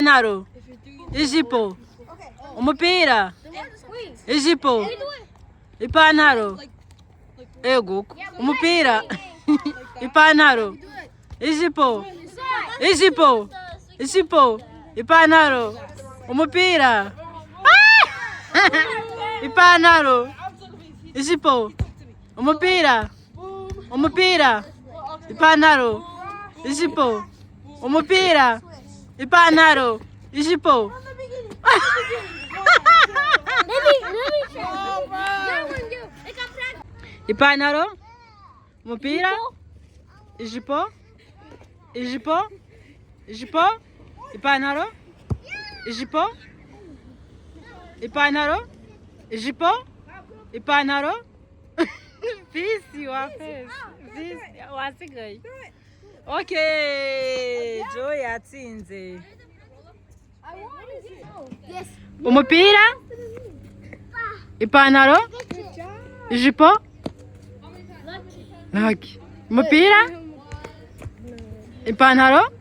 ipantaro, ijipo, umupira, ijipo, ipantaro, ego, umupira, ipantaro, ijipo, ijipo, ijipo, ipantaro, umupira, ipantaro, ijipo, umupira, umupira, ipantaro, ijipo, umupira, ipantaro, ijipo. Ipantaro, umupira, ijipo, ijipo, ijipo, ipantaro, ijipo, ipantaro, ijipo, ipantaro. Visi wafeze, visi wasigaye. Okay, Joy yatsinze. Umupira, ipantaro, ijipo, Lucky. Umupira, ipantaro,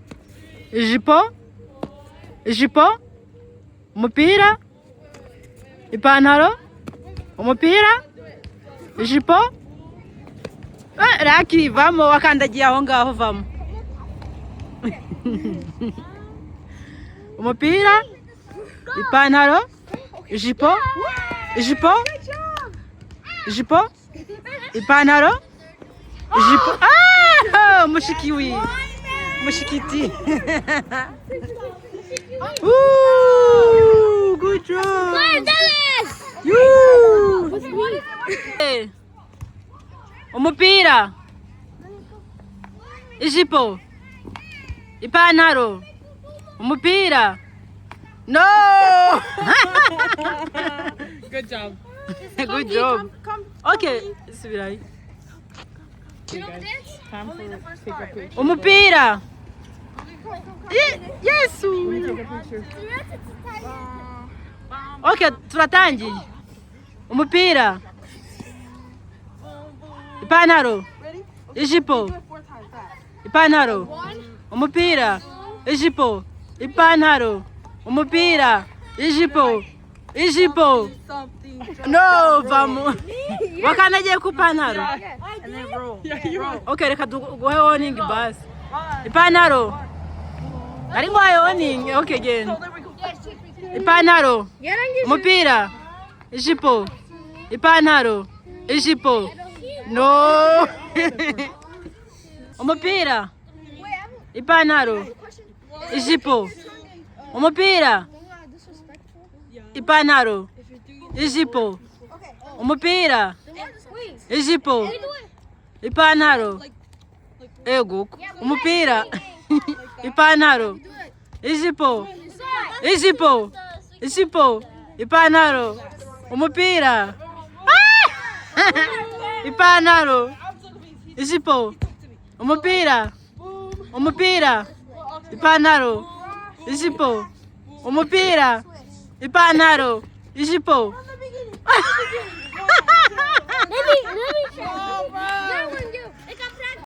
ijipo, ijipo, umupira, ipantaro, umupira, ijipo. Lucky, vamo, wakandagiye aho ngaho, vamo. Umupira, ipantaro, ijipo, ijipo, ijipo, ipantaro, ijipo. Ah, mushikiwi, mushikiti. Ooh, good job. Umupira, ijipo, ipantaro, umupira. No! Good job. Good job. Okay, subirayo. Time for take a picture. Umupira. Yesu. Take a picture. Okay, turatangiye. Umupira. Ipantaro. Ijipo. Ipantaro. Umupira. Ijipo. Ipantaro. Umupira. Ijipo. Ijipo. No, vamos. Wakandagiye ku ipantaro. And then roll. Yeah, you roll. Okay, reka duhe warning basi. Ipantaro. Ari nguhaye warning. Okay, genda. Ipantaro. Umupira. Ijipo. Ipantaro. Ijipo. No. Umupira. Ipantaro. Ijipo. Umupira. Ipantaro. Ijipo. Umupira. Ijipo. Ipantaro. Ego. Umupira. Ipantaro. Ijipo. Ijipo. Ijipo. Ipantaro. Umupira. Ipantaro. Ijipo. Umupira. Umupira. Ipantaro. Ijipo. Umupira. Ipantaro. Ijipo.